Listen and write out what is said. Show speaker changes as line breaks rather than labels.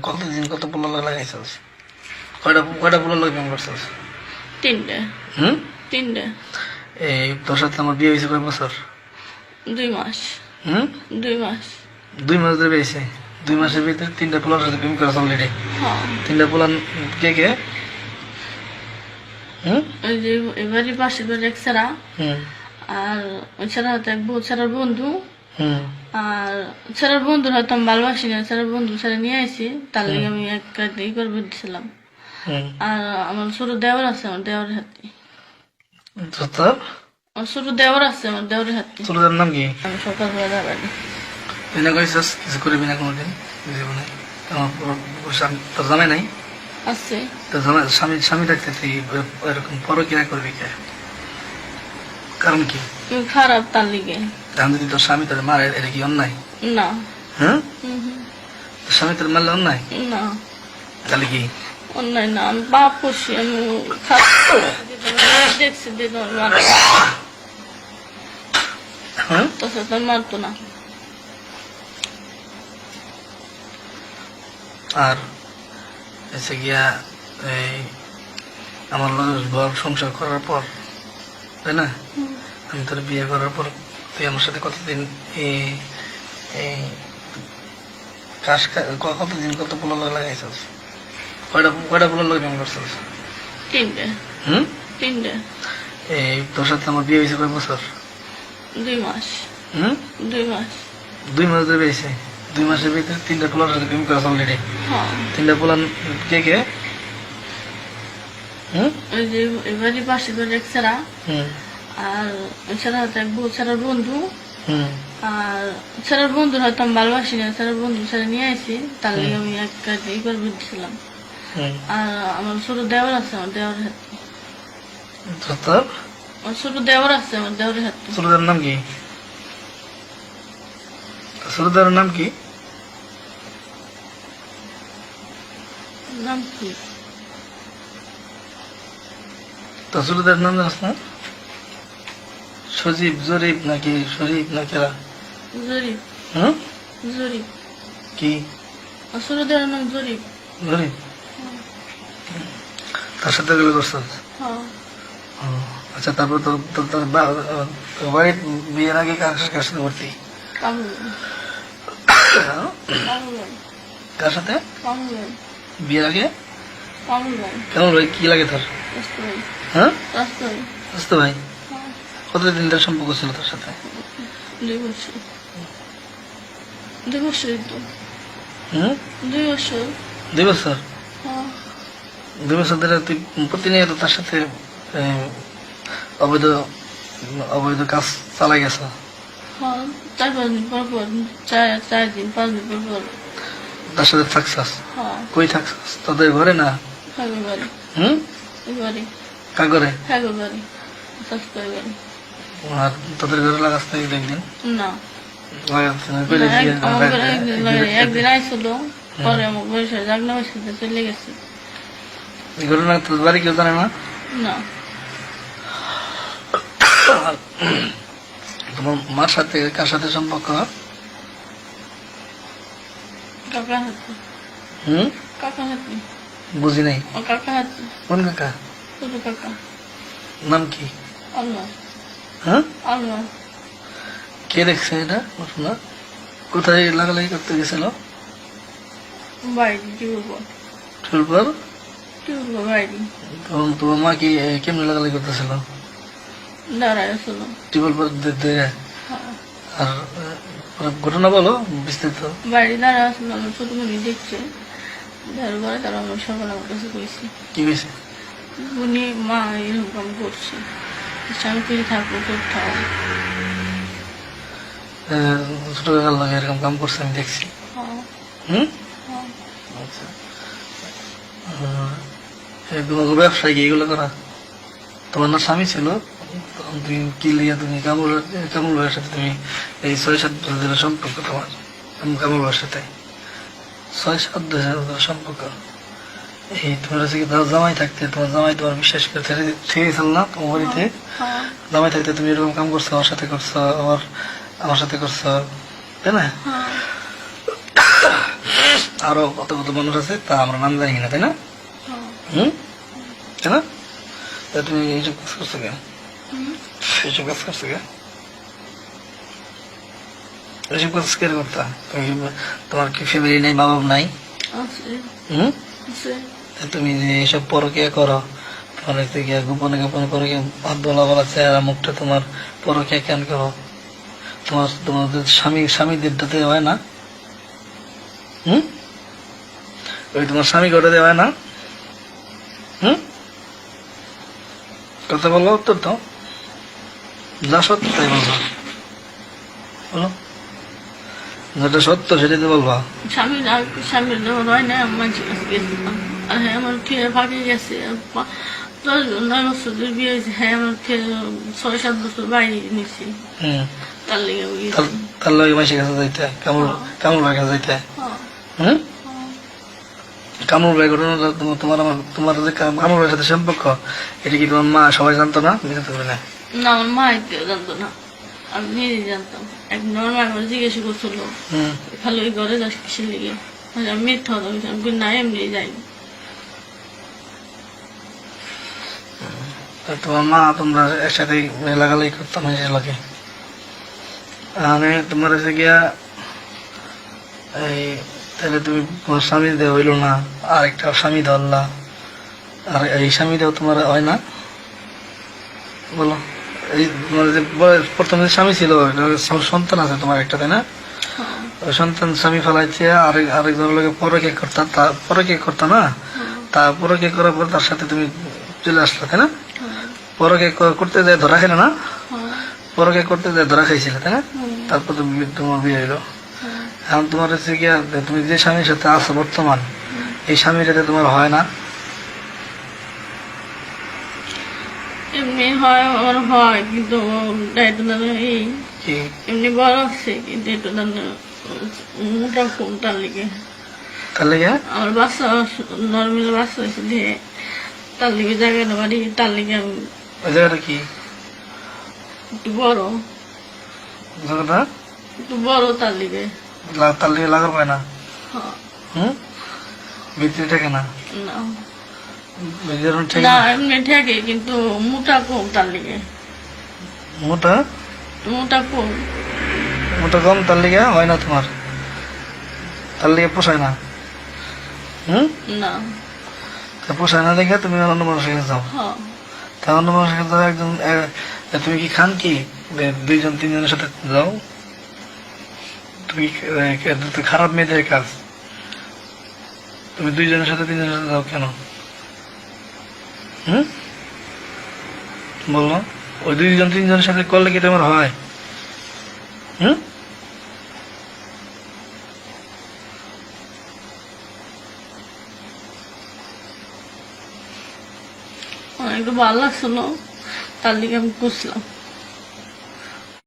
কতদিন কত পোলা লাগাইছিস? কয়টা কয়টা পোলা প্রেম করছিস?
তিনটে।
হুম,
তিনটে।
এই তোর সাথে আমার বিয়ে হয়েছে কয় বছর?
2 মাস।
হুম,
2 মাস।
2 মাস ধরে বিয়ে হয়েছে। 2 মাসের ভিতরে 3টা পোলার সাথে প্রেম করেছ অলরেডি।
হ্যাঁ।
3টা পোলা কে কে? হুম
ওই যে এবারই পাশের বাড়ি এক ছাড়া,
হুম
আর ওই ছাড়া হয়তো এক ছাড়ার বন্ধু,
হুম
আর ছাড়ার বন্ধুর হয়তো আমি ভালোবাসি না, ছাড়ার বন্ধু ছাড়া নিয়ে আসি, তার লিগে আমি এক ই করে দিছিলাম।
হুম।
আর আমার ছোট দেওয়ার আছে, আমার দেওয়ারের হাতে।
তোর
আমার ছোট দেওয়ার আছে, আমার দেওয়ারের হাতে।
ছোটদের নাম কি?
আমি সকালবেলা যাবানি।
বিনা করেছিস? কিছু করবি না কোনোদিন জীবনে? তোর জামাই নাই?
আছে।
তোর জামাই স্বামী থাকতে তুই এরকম পরকিয়া করবি কে? কারণ কি?
তুমি খারাপ তার লিগে।
কারণ যদি তোর স্বামী তোর মারে, এটা কি অন্যায়?
না।
হ্যাঁ,
হুম হুম।
তোর স্বামী তোর মারলে অন্যায়?
না,
তাহলে কি?
অন্যায় না, আমি পাপ করছি, আমি দেখছি দিন
হ্যাঁ,
তোর সাথে মারতো না।
আর এসে গিয়া এই আমার ঘর সংসার করার পর, তাই না, আমি তোর বিয়ে করার পর তুই আমার সাথে কতদিন কতদিন কত পোলা লাগাইছিস? কয়টা কয়টা পোলা প্রেম করছিস?
তিনটে।
হুম,
তিনটে।
এই তোর সাথে আমার বিয়ে হয়েছে কয় বছর?
2 মাস।
হুম,
2 মাস।
2 মাস ধরে বিয়ে হয়েছে। 2 মাসের ভিতরে 3টা পোলার সাথে প্রেম করেছ অলরেডি।
হ্যাঁ।
3টা পোলা কে কে? হুম
ওই যে এবারই পাশের বাড়ি এক ছাড়া,
হুম
আর ওই ছাড়া হয়তো এক ছাড়ার বন্ধু,
হুম
আর ছাড়ার বন্ধুর হয়তো আমি ভালোবাসি না, ছাড়ার বন্ধু ছাড়া নিয়ে আসি, তার লিগে আমি এক ই করে দিছিলাম।
হুম।
আর আমার ছোট দেওয়ার আছে, আমার দেওয়ারের হাতে।
তোর
আমার ছোট দেওয়ার আছে, আমার দেওয়ারের হাতে।
ছোটদের নাম কি? ছোটদের নাম কি?
নাম কি?
তোর ছোটদের নাম জানাস না? সজীব, জরিফ নাকি শরীফ না কেরা?
জরিপ।
হুম,
জরিপ।
কি
আমার ছোট দেওয়ার নাম জরিপ।
জরিফ? তার সাথে গেলে করছিস?
হ্যাঁ।
ও, আচ্ছা, তারপর তোর তোর তোর তোর বাড়ির বিয়ের আগে কার সাথে ভর্তি?
কামরুল। কামরুল।
কার সাথে
কামরুল।
বিয়ের আগে?
কামরুল।
কেমন ভাই, কি লাগে তোর?
রাস্তায়।
হ্যাঁ,
রাস্তায়।
বুঝতে ভাই,
হ্যাঁ।
কতদিন ধরে সম্পর্ক ছিল তোর সাথে?
2 বছর। 2 বছরই তো।
হুম,
2 বছর।
2 বছর?
হ্যাঁ।
2 বছর ধরে তুই প্রতিনিয়ত তার সাথে আহ, অবৈধ অবৈধ কাজ চালাই গেছ?
হ্যাঁ, 4-5 দিন পর পর, 4 দিন 5 দিন পর পর।
তার সাথে থাকছাস?
হ্যাঁ।
কই থাকছাস? তোদের ঘরে না?
হ্যাগো বাড়ি।
হুম,
বাড়ি।
কার ঘরে?
হ্যাগো বাড়ি। সস্তায় বাড়ি।
আর তোদের ঘরে লাগাস না একদিন?
না।
লাগাস না?
না, আমার ঘরে একদিন আইছিল, পরে আমার বয়সে জাগনা বসে চলে গেছে।
ঘরে না? তোর বাড়ি কেউ জানে না?
না।
তোমার মার সাথে কার সাথে সম্পর্ক?
কাকা হাতে।
হুম,
কাকা হাতে।
বুঝি নাই।
ও কাকা হাতে।
কোন কাকা?
ছোট কাকা।
নাম কি?
আল্লাহ।
হ্যাঁ,
আল্লাহ।
কে দেখছে এটা ঘটনা? কোথায় লাগালাগি করতে গেছিল?
বাইরে টিউব।
ঠুলপর?
টিউব বাইরে।
তখন তোমার মা কি কেমনি লাগালাগি করতেছিল?
দাঁড়ায় ছিল।
টিউবওয়েল পর
হ্যাঁ।
আর ঘটনা বলো বিস্তারিত।
বাইরে দাঁড়ায় আসছিল, আমার ছোট মনি দেখছে, দেওয়ার পরে তারা আমার সকালে আমার কাছে কইছে
কি হয়েছে?
উনি মা এরকম করছে, স্বামী ফিরে থাকবো কোথাও।
ছোট কাকার লাগে এরকম কাম করছে আমি দেখছি।
হ্যাঁ।
হুম,
হ্যাঁ।
আচ্ছা। তোমাকে ব্যবসায় কি এগুলো করা? তোমার না স্বামী ছিল, তখন তুমি কি লিয়া তুমি কামরুল ভাইয়ের সাথে তুমি এই 6-7 বছরের সম্পর্ক তোমার কামরুল ভাইয়ের সাথে 6-7 বছরের সম্পর্ক। এই তোমার হচ্ছে কি তোমার জামাই থাকতে, তোমার জামাই তোমার বিশ্বাস করে ছেড়ে গেছিল না তোমার বাড়িতে?
হ্যাঁ।
জামাই থাকতে তুমি এরকম কাম করছো, আমার সাথে করছো, আমার সাথে করছো, তাই না?
হ্যাঁ।
আরো কত কত মানুষ আছে তা আমরা নাম জানি না, তাই না?
হ্যাঁ।
হুম, তাই না? তা তুমি এইসব কাজ করছো কেন?
হুম।
এইসব কাজ করছো কেন? এইসব কাজ কে করতা? তোমার কি ফ্যামিলি নাই, মা বাবা নাই?
আছে।
হুম,
আছে।
তা তুমি যে এইসব পরকিয়া করো, তোমার হচ্ছে গিয়া গোপনে গোপনে পরকিয়া, হাত বলা বলা চেহারা মুখটা তোমার পরকিয়া কেন করো? তোমাদের স্বামীদেরটাতে হয় না? হুম, ওই তোমার স্বামী করে দেওয়া হয় না? হুম, কথা বলো, উত্তর দাও, যা সত্য তাই বলবা, বলো, যেটা সত্য সেটাই তো বলবা।
স্বামীর যখন হয় না মানুষের কাছে গেছিলাম, আর হ্যাঁ আমার ফিরে ফাঁকে গেছে 10-9 বছর ধরে বিয়ে হয়েছে, হ্যাঁ আমার ফিরে 6-7 বছর বাইরে নিছি,
হুম,
তার লেগে
তার- তার লগে মাসের কাছে যাইতে হয়, কামরুল ভাইয়ের কাছে যাইতে হয়। হুম, কামরুল ভাই ঘটনাটা তোমার যে কামরুল ভাইয়ের সাথে সম্পর্ক, এটা কি তোমার মা সবাই জানতো না? জানতে পারে না?
না, আমার মা কেউ জানতো না, আমি নিজেই জানতাম। এক নর্মাল আমার জিজ্ঞাসা করছিল
হুম,
খালি ওই ঘরে যাস কিসের লেগে, আমি মিথ্যা কথা বলছি, আমি না এমনি যাই।
তা তোমার মা তোমরা একসাথে লাগালাই করতাম নিজের লাগে, তোমার হচ্ছে গিয়া এই, তাহলে তুমি তোমার স্বামী দেওয়া হইলো না, আর একটা স্বামী ধরলা, আর এই স্বামী দেওয়া তোমার হয় না? বলো, এই তোমার যে প্রথম যে স্বামী ছিল সন্তান আছে তোমার একটা, তাই না? ওই সন্তান স্বামী ফেলাইছে আরেকজনের লোকে পরকে করতাম, তা পরকে করতাম না, তা পরকে করার পর তার সাথে তুমি চলে আসলে, তাই না? পরকে করতে যায় ধরা খেলে না? পরকে করতে যায় ধরা খাইছিলে, তাই না? তারপর তোমার বিয়ে হইলো। এখন তোমার হচ্ছে গিয়া তুমি যে স্বামীর সাথে আছো বর্তমান, এই স্বামীর সাথে তোমার হয় না?
এমনি হয়, আমার হয়, কিন্তু একটু এই
কি
এমনি বড় আছে, কিন্তু একটু মোটা কম, তার লিগে
তার লেগে?
আমার বাচ্চা নর্মাল বাচ্চা হয়েছে যে, তার লিগে জায়গাটা বাড়ি, তার লিগে আমি
ওই জায়গাটা কি
একটু বড়,
জায়গাটা?
একটু বড়, তার লিগে।
তার লেগে লাগার পায় না?
হ্যাঁ।
হুম, ভিতরে থাকে না?
না,
ভিতরে ঠিক
না
না?
এমনি ঠেকে, কিন্তু মোটা কম, তার লিগে
মোটা
মোটা কম।
মোটা কম, তার লেগে হয় না তোমার? তার লেগে পোষায় না? হুম,
না।
তা পোষায় না দেখে তুমি অন্য মানুষের কাছে যাও,
হ্যাঁ।
তা অন্য মানুষের কাছে যাও একজন তুমি কি খান কি 2-3 জনের সাথে যাও? তুমি তো খারাপ মেয়েদের কাজ, তুমি 2 জনের সাথে 3 জনের সাথে যাও কেন? হুম, বললো, ওই 2-3 জনের সাথে করলে কি তোমার হয়? হুম,
আমার একটু ভালো লাগছিল, তার লিগে আমি করছিলাম।